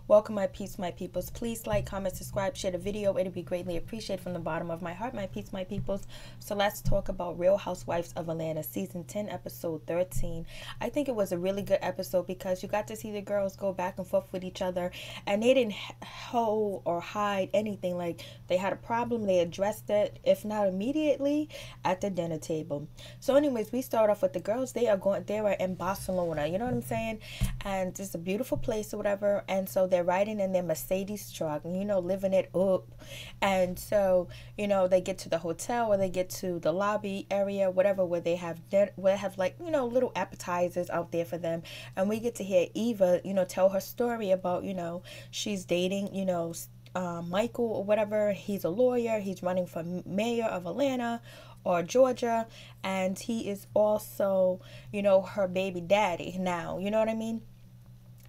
Welcome, my peoples. Please like, comment, subscribe, share the video. It'd be greatly appreciated from the bottom of my heart, my peoples. So let's talk about Real Housewives of Atlanta, season 10, episode 13. I think it was a really good episode because you got to see the girls go back and forth with each other, and they didn't hold or hide anything. Like, they had a problem, they addressed it, if not immediately, at the dinner table. So anyways, we start off with the girls. They were in Barcelona, you know what I'm saying? And it's a beautiful place or whatever. And so they're riding in their Mercedes truck, and, you know, living it up. And so, you know, they get to the hotel, or they get to the lobby area, whatever, where they have like, you know, little appetizers out there for them. And we get to hear Eva, you know, tell her story about, you know, she's dating, you know, Michael or whatever. He's a lawyer. He's running for mayor of Atlanta or Georgia, and he is also, you know, her baby daddy now, you know what I mean?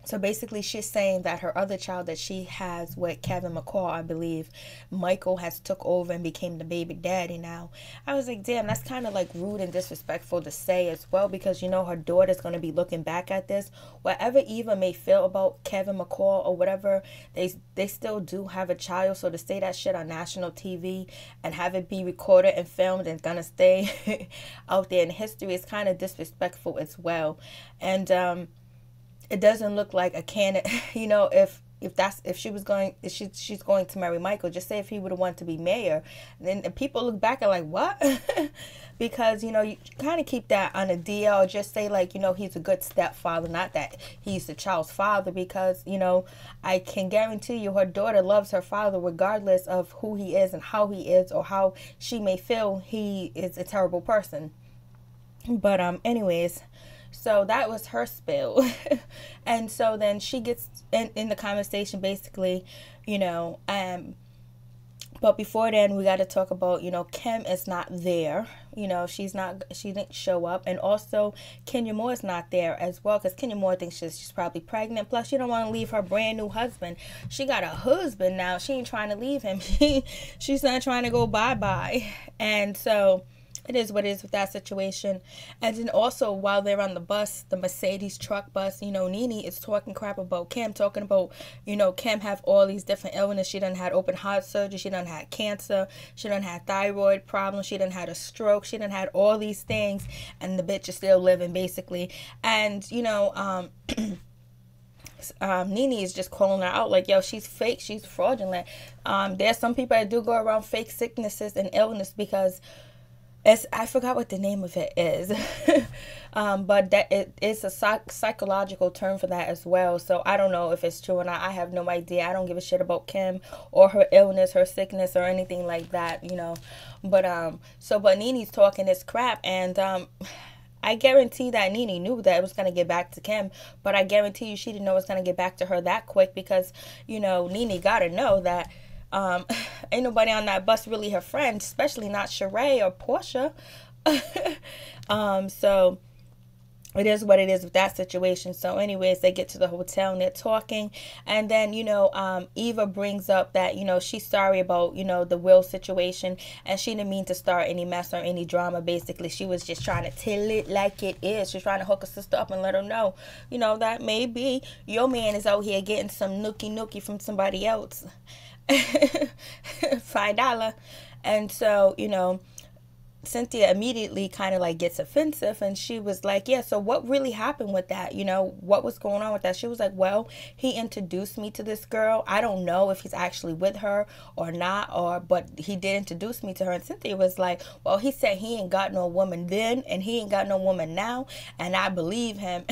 So basically, she's saying that her other child that she has with Kevin McCall, I believe, Michael has took over and became the baby daddy now. I was like, damn, that's kind of like rude and disrespectful to say as well, because, you know, her daughter's going to be looking back at this. Whatever Eva may feel about Kevin McCall or whatever, they still do have a child. So to say that shit on national TV and have it be recorded and filmed and going to stay out there in history is kind of disrespectful as well. And, it doesn't look like a candidate, you know, if she's going to marry Michael, just say if he would have wanted to be mayor, then people look back and like, what? Because, you know, you kind of keep that on a DL, or just say, like, you know, he's a good stepfather, not that he's the child's father, because, you know, I can guarantee you her daughter loves her father regardless of who he is and how he is, or how she may feel he is a terrible person. But anyways, so that was her spill. And so then she gets in the conversation, basically, you know, but before then, we got to talk about, you know, Kim is not there. You know, she didn't show up. And also, Kenya Moore is not there as well, because Kenya Moore thinks she's probably pregnant. Plus, she don't want to leave her brand new husband. She got a husband now. She ain't trying to leave him. She's not trying to go bye-bye. And so it is what it is with that situation. And then also, while they're on the bus, the Mercedes truck bus, you know, Nene is talking crap about Kim, talking about, you know, Kim have all these different illnesses. She done had open heart surgery. She done had cancer. She done had thyroid problems. She done had a stroke. She done had all these things. And the bitch is still living, basically. And, you know, Nene is just calling her out like, yo, she's fake, she's fraudulent. There's some people that do go around fake sicknesses and illness, because I forgot what the name of it is. But that it's a psychological term for that as well. So I don't know if it's true or not. I have no idea. I don't give a shit about Kim or her illness, her sickness, or anything like that, you know. But but Nene's talking this crap, and I guarantee that Nene knew that it was going to get back to Kim, but I guarantee you she didn't know it was going to get back to her that quick, because, you know, Nene got to know that ain't nobody on that bus really her friend, especially not Sheree or Portia. So it is what it is with that situation. So anyways, they get to the hotel and they're talking, and then, you know, Eva brings up that, you know, she's sorry about, you know, the Will situation, and she didn't mean to start any mess or any drama. Basically, she was just trying to tell it like it is. She's trying to hook her sister up and let her know, you know, that maybe your man is out here getting some nookie from somebody else. $5. And so, you know, Cynthia immediately kind of like gets offensive, and she was like, yeah, so what really happened with that? You know, what was going on with that? She was like, well, he introduced me to this girl. I don't know if he's actually with her or not, but he did introduce me to her. And Cynthia was like, well, he said he ain't got no woman then, and he ain't got no woman now, and I believe him.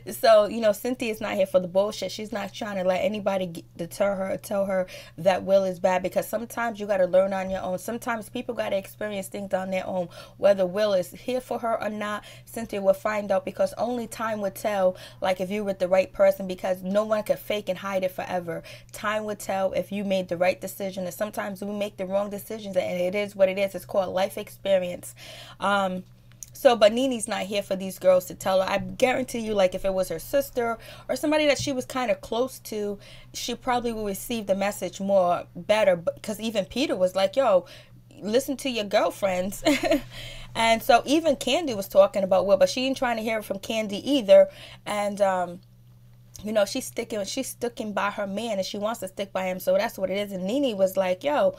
So, you know, Cynthia's not here for the bullshit. She's not trying to let anybody deter her or tell her that Will is bad, because sometimes you got to learn on your own. Sometimes people got to experience things on their own. Whether Will is here for her or not, Cynthia will find out, because only time would tell, like, if you're with the right person, because no one could fake and hide it forever. Time would tell if you made the right decision, and sometimes we make the wrong decisions, and it is what it is. It's called life experience. But Nene's not here for these girls to tell her. I guarantee you, like, if it was her sister or somebody that she was kind of close to, she probably would receive the message more better, because even Peter was like, yo, listen to your girlfriends. And so even Candy was talking about Will, but she ain't trying to hear it from Candy either. And you know, she's sticking by her man, and she wants to stick by him. So that's what it is. And Nene was like, yo,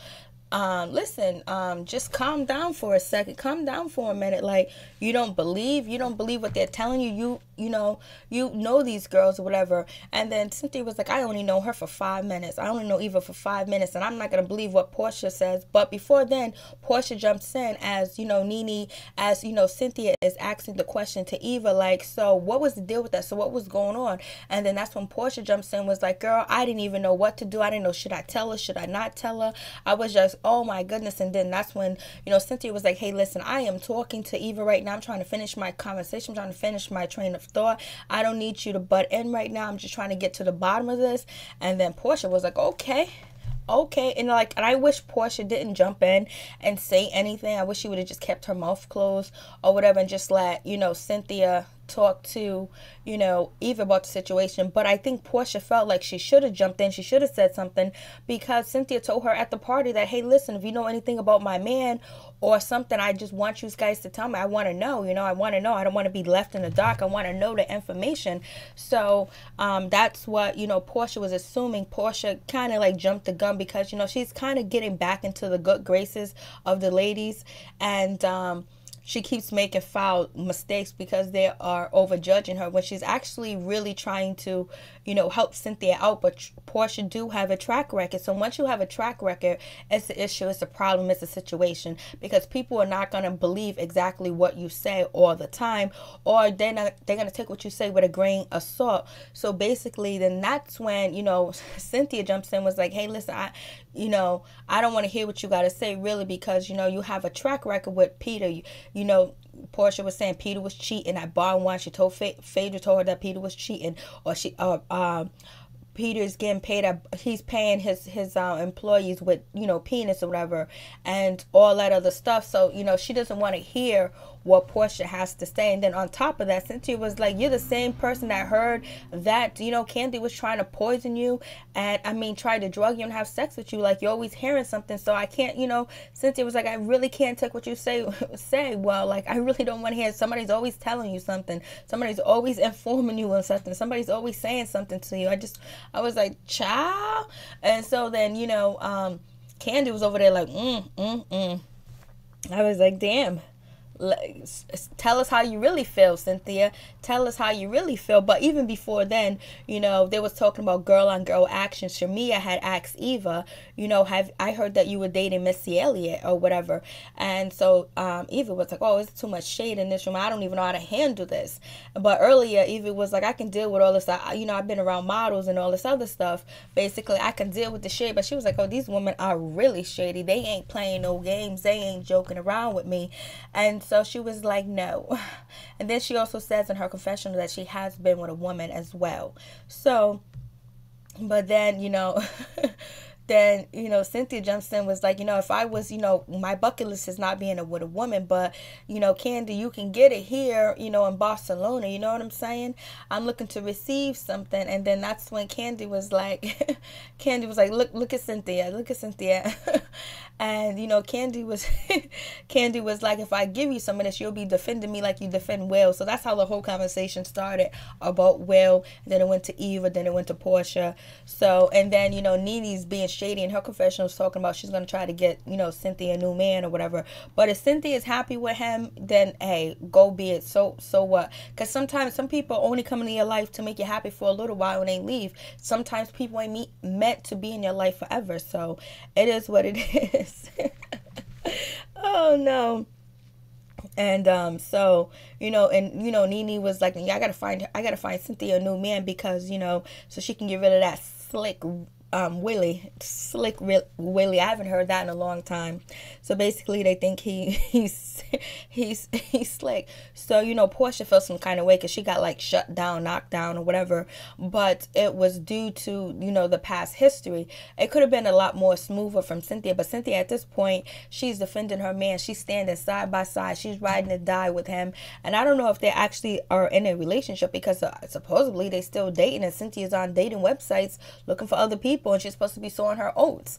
listen, just calm down for a second, calm down for a minute. Like, you don't believe what they're telling you. You know these girls or whatever. And then Cynthia was like, I only know her for 5 minutes. I only know Eva for 5 minutes, and I'm not gonna believe what Portia says. But before then, Portia jumps in, as you know, Cynthia is asking the question to Eva, like, so what was the deal with that? So what was going on? And then that's when Portia jumps in, was like, girl, I didn't even know what to do. I didn't know, should I tell her, should I not tell her? I was just, oh my goodness. And then that's when, Cynthia was like, hey, listen, I am talking to Eva right now. I'm trying to finish my conversation. I'm trying to finish my train of thought. I don't need you to butt in right now. I'm just trying to get to the bottom of this. And then Portia was like, okay. And I wish Portia didn't jump in and say anything. I wish she would have just kept her mouth closed or whatever, and just let, Cynthia talk to, Eva about the situation. But I think Portia felt like she should have jumped in. She should have said something, because Cynthia told her at the party that, hey, listen, if you know anything about my man or something, I just want you guys to tell me. I want to know, I want to know. I don't want to be left in the dark. I want to know the information. So that's what, Portia was assuming. Portia kind of like jumped the gun, because, she's kind of getting back into the good graces of the ladies. And she keeps making foul mistakes because they are overjudging her, when she's actually really trying to, help Cynthia out. But Portia do have a track record. So once you have a track record, it's the issue, it's a problem, it's a situation, because people are not going to believe exactly what you say all the time, or they're going to take what you say with a grain of salt. So basically, then that's when, Cynthia jumps in, was like, hey, listen, I don't want to hear what you got to say, really, because, you have a track record with Peter. Portia was saying Peter was cheating at bar one. She told Phaedra told her that Peter was cheating, or Peter's getting paid. He's paying his employees with penis or whatever, and all that other stuff. So she doesn't want to hear what Portia has to say. And then on top of that, Cynthia was like, you're the same person that heard that Candy was trying to poison you, and try to drug you and have sex with you. Like, you're always hearing something. So I can't, Cynthia was like, I really can't take what you say. Well, like, I really don't want to hear. Somebody's always telling you something. Somebody's always informing you on something. Somebody's always saying something to you. I was like, child. And so then, Candy was over there like, I was like, damn. Tell us how you really feel, Cynthia. Tell us how you really feel. But even before then, they was talking about girl on girl action. Shamia had asked Eva, have I heard that you were dating Missy Elliott or whatever? And so Eva was like, oh, it's too much shade in this room. I don't even know how to handle this. But earlier, Eva was like, I can deal with all this. I've been around models and all this other stuff. Basically, I can deal with the shade. But she was like, oh, these women are really shady. They ain't playing no games. They ain't joking around with me. And so she was like, no. And then she also says in her confessional that she has been with a woman as well. So, but then, then, Cynthia jumps in, was like, if I was, my bucket list is not being with a woman, but, Candy, you can get it here, in Barcelona. You know what I'm saying? I'm looking to receive something. And then that's when Candy was like, look at Cynthia, and, Candy was like, if I give you some of this, you'll be defending me like you defend Will. So that's how the whole conversation started about Will. And then it went to Eva, then it went to Portia. So, and then, Nene's being shady in her confessional, was talking about she's going to try to get, Cynthia a new man or whatever. But if Cynthia is happy with him, then, hey, go be it. So what? Because sometimes some people only come into your life to make you happy for a little while and they leave. Sometimes people ain't meant to be in your life forever. So it is what it is. Oh no. And so Nene was like, yeah, I gotta find Cynthia a new man, because so she can get rid of that slick Willie. I haven't heard that in a long time. So basically they think he's slick. So Portia felt some kind of way because she got like shut down, knocked down or whatever, but it was due to the past history. It could have been a lot more smoother from Cynthia, but Cynthia at this point, she's defending her man. She's standing side by side. She's riding to die with him. And I don't know if they actually are in a relationship, because supposedly they still dating, and Cynthia's on dating websites looking for other people, and she's supposed to be sowing her oats.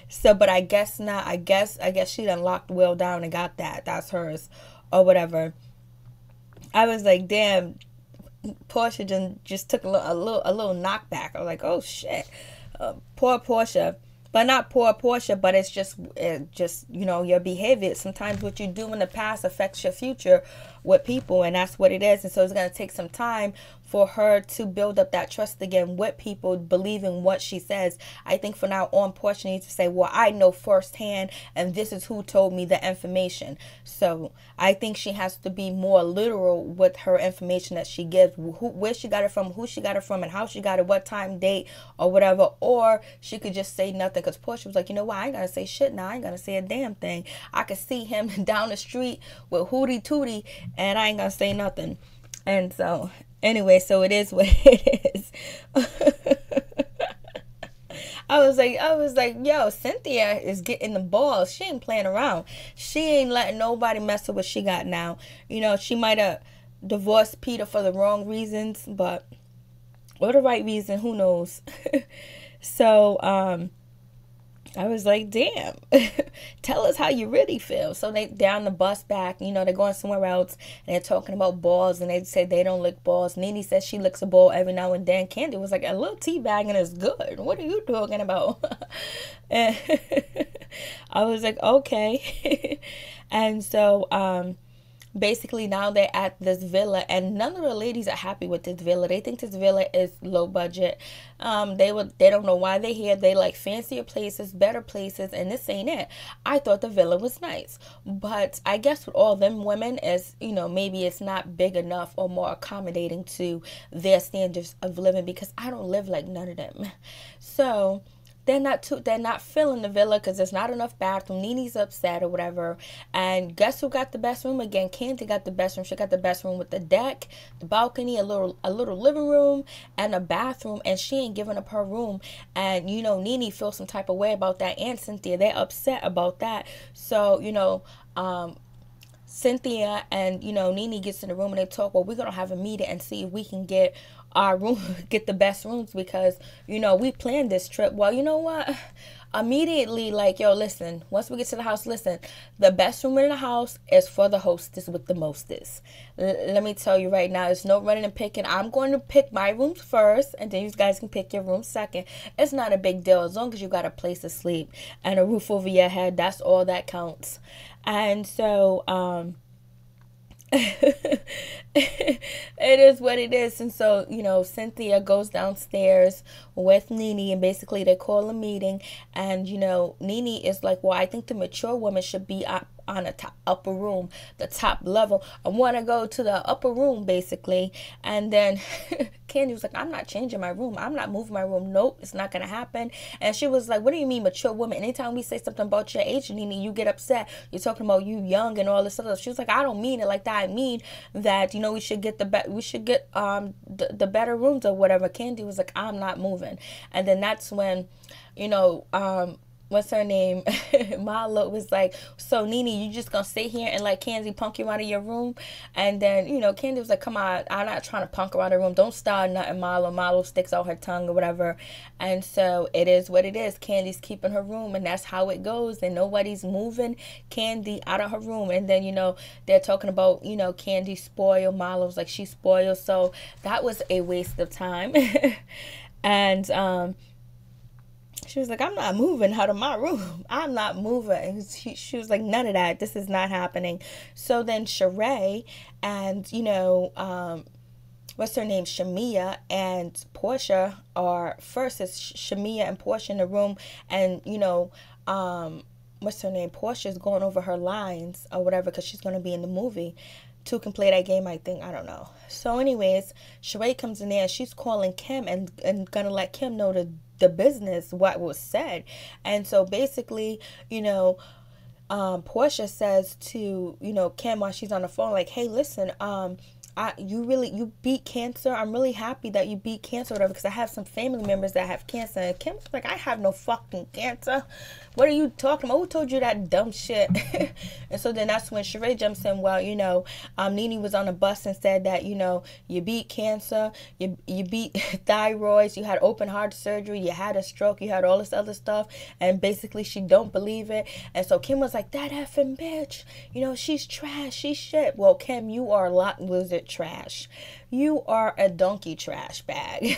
So, but I guess not. I guess she done locked Will down and got that's hers or whatever. I was like, damn, Portia just took a little knockback. I was like, oh shit, poor Portia. But not poor Portia, but it's just your behavior. Sometimes what you do in the past affects your future with people, and that's what it is. And so it's going to take some time for her to build up that trust again with people, believing what she says. I think for now on, Portia needs to say, well, I know firsthand, and this is who told me the information. So I think she has to be more literal with her information that she gives, where she got it from, who she got it from, and how she got it, what time, date, or whatever. Or she could just say nothing, because Portia was like, you know what, I ain't gonna say shit now. I ain't gonna say a damn thing. I could see him down the street with Hootie Tootie, and I ain't gonna say nothing. And so anyway, so it is what it is. I was like, yo, Cynthia is getting the balls. She ain't playing around. She ain't letting nobody mess with what she got now. You know, she might have divorced Peter for the wrong reasons, but, or the right reason, who knows. So, I was like, damn, tell us how you really feel. So they down the bus back, you know, they're going somewhere else, and they're talking about balls, and they said they don't lick balls. Nene says she licks a ball every now and then. Candy was like, a little teabagging is good. What are you talking about? And I was like, okay. And so, basically now they're at this villa, and none of the ladies are happy with this villa. They think this villa is low budget. They don't know why they're here. They like fancier places, better places, and this ain't it. I thought the villa was nice, but I guess with all them women is, you know, maybe it's not big enough or more accommodating to their standards of living, because I don't live like none of them. So they're not filling the villa because there's not enough bathroom. Nene's upset or whatever. And guess who got the best room again? Candy got the best room. She got the best room with the deck, the balcony, a little living room, and a bathroom. And she ain't giving up her room. And, you know, Nene feels some type of way about that. And Cynthia, they're upset about that. So, you know, Cynthia and, you know, Nene gets in the room and they talk, well, we're going to have a meeting and see if we can get our room, get the best rooms, because, you know, we planned this trip. Well, you know what? Immediately, like, yo, listen, once we get to the house, listen, the best room in the house is for the hostess with the mostest. Let me tell you right now, there's no running and picking. I'm going to pick my rooms first, and then you guys can pick your room second. It's not a big deal. As long as you got a place to sleep and a roof over your head, that's all that counts. And so, it is what it is. And so, you know, Cynthia goes downstairs with Nene, and basically they call a meeting. And, you know, Nene is like, well, I think the mature woman should be on the upper room, the top level. I want to go to the upper room, basically. And then Candy was like, I'm not changing my room. I'm not moving my room. Nope, it's not going to happen. And she was like, what do you mean mature woman? Anytime we say something about your age, Nene, you get upset. You're talking about you young and all this stuff. She was like, I don't mean it like that. I mean that, you know, we should get the better rooms or whatever. Candy was like, I'm not moving. And then that's when, you know, what's her name? Marlo was like, so Nene, you just gonna stay here and let Candy punk you out of your room? And then, you know, Candy was like, come on, I'm not trying to punk her out of the room. Don't start nothing, Marlo. Marlo sticks out her tongue or whatever. And so it is what it is. Candy's keeping her room, and that's how it goes. And nobody's moving Candy out of her room. And then, you know, they're talking about, you know, Candy spoiled. Marlo's like, she's spoiled. So that was a waste of time. And, she was like, I'm not moving out of my room. I'm not moving. She was like, none of that. This is not happening. So then Sheree and, you know, what's her name? Shamia and Portia are first. It's Shamia and Portia in the room. And, you know, what's her name? Portia's going over her lines or whatever because she's going to be in the movie. Two can play that game, I think. I don't know. So anyways, Sheree comes in there and she's calling Kim and gonna let Kim know the business, what was said. And so basically, you know, Portia says to, you know, Kim while she's on the phone, like, hey, listen, you beat cancer. I'm really happy that you beat cancer, whatever, because I have some family members that have cancer. And Kim's like, I have no fucking cancer. What are you talking about? Who told you that dumb shit? And so then that's when Sheree jumps in. Well, you know, Nene was on the bus and said that, you know, you beat cancer, you beat thyroids, you had open heart surgery, you had a stroke, you had all this other stuff. And basically she don't believe it. And so Kim was like, that effing bitch, you know, she's trash, she's shit. Well, Kim, you are a lot, was it complete trash. You are a donkey trash bag.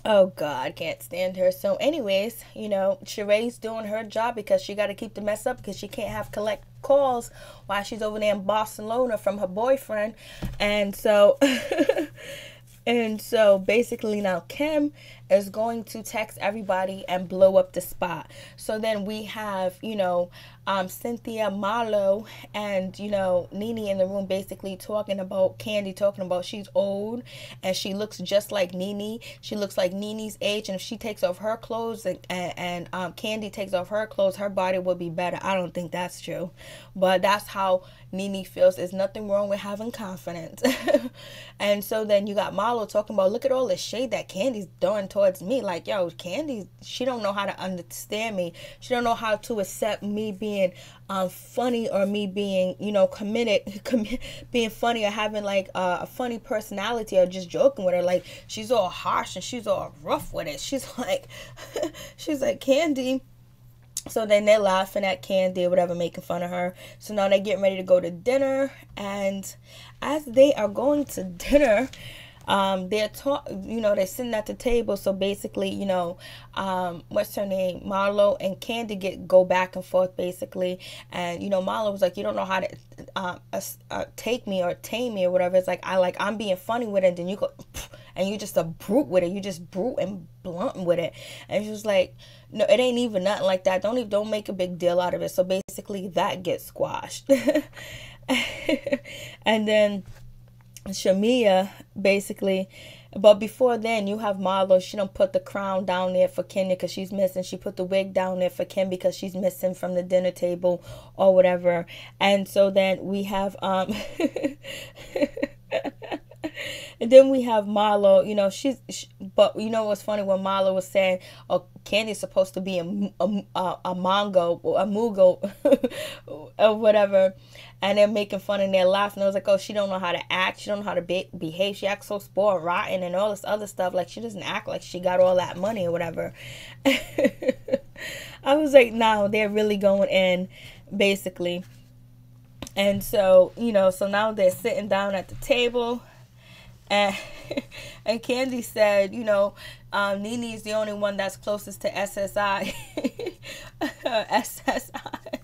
Oh God, can't stand her. So anyways, you know, Sheree's doing her job because she got to keep the mess up because she can't have collect calls while she's over there in Barcelona from her boyfriend. And so and so basically now Kim is going to text everybody and blow up the spot. So then we have, you know, Cynthia, Marlo, and, you know, Nene in the room basically talking about Candy, talking about she's old and she looks just like Nene. She looks like Nene's age, and if she takes off her clothes and Candy takes off her clothes, her body will be better. I don't think that's true, but that's how Nene feels. There's nothing wrong with having confidence. And so then you got Marlo talking about, look at all the shade that Candy's throwing towards me. Like, yo, Candy, she don't know how to understand me. She don't know how to accept me being funny, or me being, you know, being funny, or having like a funny personality, or just joking with her. Like, she's all harsh and she's all rough with it. She's like she's like, Candy. So then they're laughing at Candy or whatever, making fun of her. So now they're getting ready to go to dinner, and as they are going to dinner, they're sitting at the table. So basically, you know, what's her name, Marlo and Candy go back and forth basically. And, you know, Marlo was like, you don't know how to take me or tame me or whatever. It's like, I'm being funny with it, and then you go and you just a brute with it. You just brute and blunt with it. And she was like, no, it ain't even nothing like that. Don't make a big deal out of it. So basically that gets squashed. And then Shamia basically, but before then you have Marlo. She don't put the crown down there for Kenya because she's missing. She put the wig down there for Kim because she's missing from the dinner table or whatever. And so then we have and then we have Marlo, you know, but you know what's funny, when Marlo was saying, oh, Candy's supposed to be a mongo or a mugo or whatever, and they're making fun and they're laughing. I was like, oh, she don't know how to act, she don't know how to behave, she acts so spoiled rotten and all this other stuff. Like, she doesn't act like she got all that money or whatever. I was like, no, they're really going in basically. And so, you know, so now they're sitting down at the table. And Candy said, you know, Nene's the only one that's closest to SSI. SSI.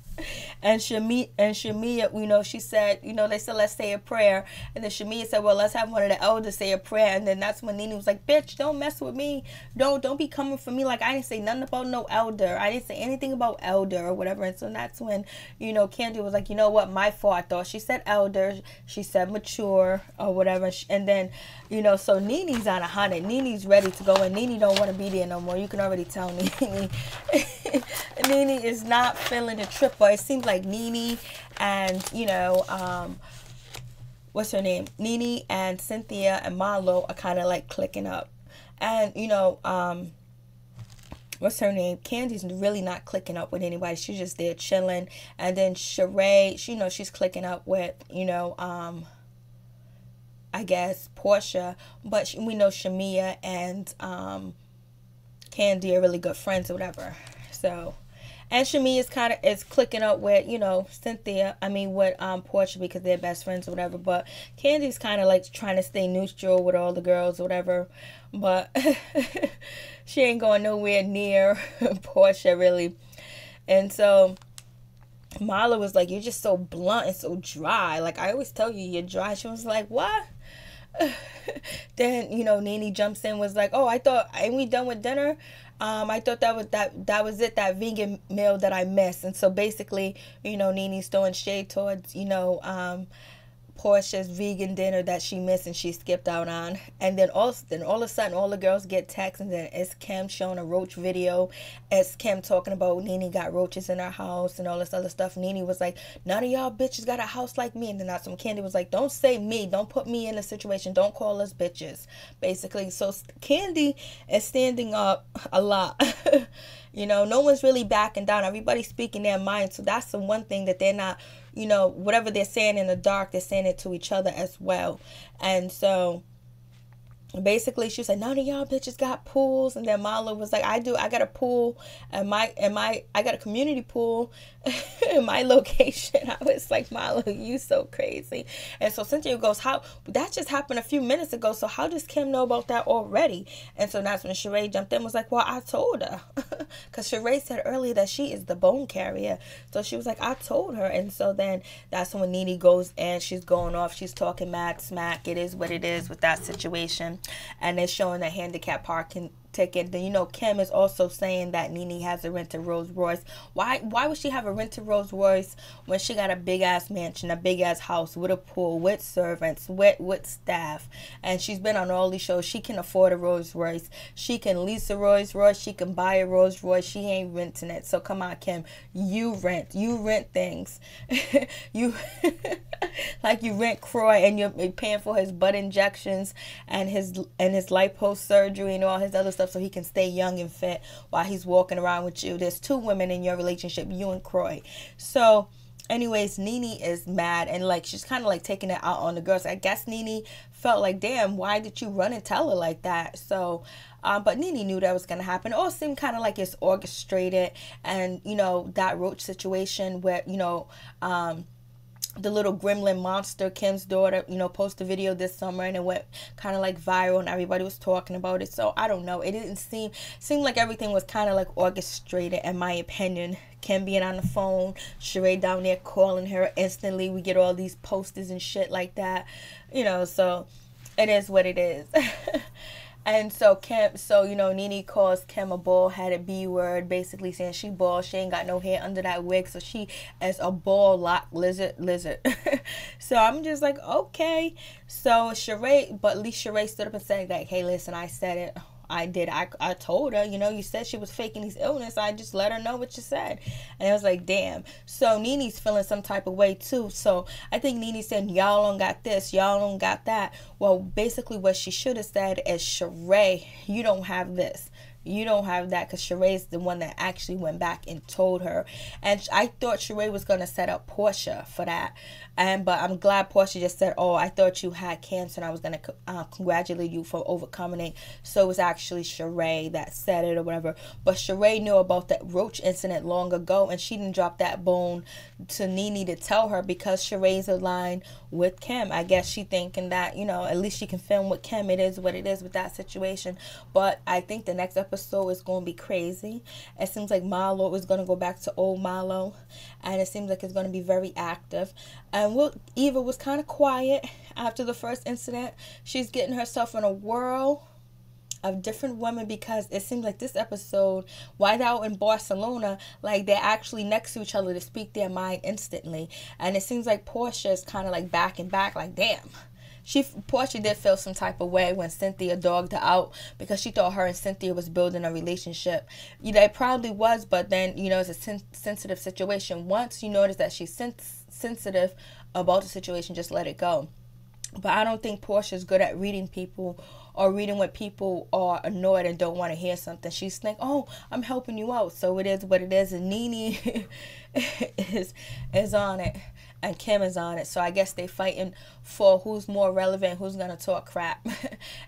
And Shamia, you know, she said, you know, they said, let's say a prayer. And then Shamia said, well, let's have one of the elders say a prayer. And then that's when Nene was like, bitch, don't mess with me. Don't be coming for me. Like, I didn't say nothing about no elder. I didn't say anything about elder or whatever. And so that's when, you know, Candy was like, you know what, my fault. I thought she said elder. She said mature or whatever. And then, you know, so Nene's on 100. Nene's ready to go, and Nene don't want to be there no more. You can already tell Nene. Nene is not feeling the trip, but it seems like Nene and, you know, what's her name? Nene and Cynthia and Marlo are kind of like clicking up. And, you know, what's her name? Candy's really not clicking up with anybody. She's just there chilling. And then Sheree, you know, she's clicking up with, you know, I guess Portia. But we know Shamia and Candy are really good friends or whatever. So, and Shami is clicking up with, you know, with Portia, because they're best friends or whatever. But Candy's kind of like trying to stay neutral with all the girls or whatever. But she ain't going nowhere near Portia really. And so Marla was like, you're just so blunt and so dry. Like, I always tell you you're dry. She was like, what? Then, you know, Nene jumps in, was like, oh, I thought, ain't we done with dinner? I thought that was it, that vegan meal that I missed. And so basically, you know, Nene's throwing shade towards, you know, Portia's vegan dinner that she missed and she skipped out on. And then all of a sudden, all the girls get texts, and then it's Kim showing a roach video. It's Kim talking about Nene got roaches in her house and all this other stuff. Nene was like, none of y'all bitches got a house like me. And then that's when Candy was like, don't say me. Don't put me in a situation. Don't call us bitches, basically. So Candy is standing up a lot. You know, no one's really backing down. Everybody's speaking their mind. So that's the one thing that they're not, you know, whatever they're saying in the dark, they're saying it to each other as well. And so basically she said none of y'all bitches got pools, and then Marlo was like, I got a pool, and I got a community pool in my location. I was like, Marlo, you so crazy. And so Cynthia goes, how that just happened a few minutes ago, so how does Kim know about that already? And so that's when Sheree jumped in, was like, well, I told her, because Sheree said earlier that she is the bone carrier, so she was like, I told her. And so then that's when Nene goes and she's going off, she's talking mad smack. It is what it is with that situation. And they're showing a handicap parking ticket. Then, you know, Kim is also saying that Nene has a rented Rolls Royce. Why would she have a rented Rolls Royce when she got a big ass mansion, a big ass house with a pool, with servants, with staff? And she's been on all these shows. She can afford a Rolls Royce. She can lease a Rolls Royce. She can buy a Rolls Royce. She ain't renting it. So come on, Kim, you rent things. You like you rent Croy, and you're paying for his butt injections and his lipo surgery and all his other stuff, so he can stay young and fit while he's walking around with you. There's two women in your relationship, you and Croy. So anyways, Nene is mad, and like she's kind of like taking it out on the girls. I guess Nene felt like, damn, why did you run and tell her like that? So but Nene knew that was going to happen. It all seemed kind of like it's orchestrated. And you know, that Roach situation where, you know, the little gremlin monster, Kim's daughter, you know, posted a video this summer, and it went kind of like viral, and everybody was talking about it. So I don't know, it didn't seem like everything was kind of like orchestrated, in my opinion. Kim being on the phone, Sheree down there calling her instantly. We get all these posters and shit like that, you know. So it is what it is. And so you know, Nene calls Kim a bald-headed B-word, basically saying she bald, she ain't got no hair under that wig, so she is a bald-locked lizard. So I'm just like, okay. So Sheree, but at least Sheree stood up and said, like, hey, listen, I said it. I did. I told her, you know, you said she was faking these illness. I just let her know what you said. And it was like, damn. So Nene's feeling some type of way too. So I think Nene's saying, y'all don't got this, y'all don't got that. Well, basically what she should have said is, Sheree, you don't have this. You don't have that, because Sheree's the one that actually went back and told her. And I thought Sheree was going to set up Portia for that. But I'm glad Portia just said, oh, I thought you had cancer and I was going to congratulate you for overcoming it. So it was actually Sheree that said it or whatever. But Sheree knew about that Roach incident long ago, and she didn't drop that bone to Nene to tell her, because Sheree's aligned with Kim. I guess she thinking that, you know, at least she can film with Kim. It is what it is with that situation. But I think the next episode is going to be crazy. It seems like Marlo is going to go back to old Marlo, and it seems like it's going to be very active. And Eva was kind of quiet after the first incident. She's getting herself in a whirl of different women, because it seems like this episode, while they're out in Barcelona, like they're actually next to each other to speak their mind instantly. And it seems like Portia is kind of like backing back, like, damn. Portia did feel some type of way when Cynthia dogged her out, because she thought her and Cynthia was building a relationship. You know, it probably was, but then, you know, it's a sensitive situation. Once you notice that she's sensitive about the situation, just let it go. But I don't think Portia's good at reading people, or reading when people are annoyed and don't want to hear something. She's like, oh, I'm helping you out. So it is what it is. And Nene is on it. And Kim is on it. So I guess they fighting for who's more relevant, who's going to talk crap.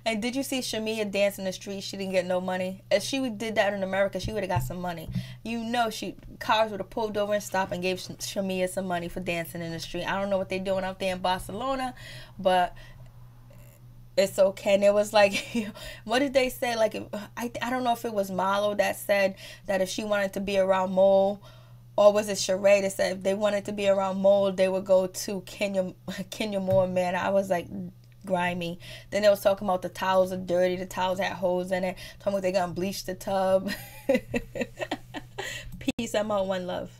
And did you see Shamia dance in the street? She didn't get no money. If she did that in America, she would have got some money. You know, cars would have pulled over and stopped and gave Shamia some money for dancing in the street. I don't know what they're doing out there in Barcelona, but it's okay. And it was like, what did they say? Like, I don't know if it was Marlo that said that if she wanted to be around Mole, or was it Sheree that said if they wanted to be around Mole, they would go to Kenya Moore, man. I was like, grimy. Then they was talking about the towels are dirty, the towels had holes in it, talking about they gonna bleach the tub. Peace. I'm out. One love.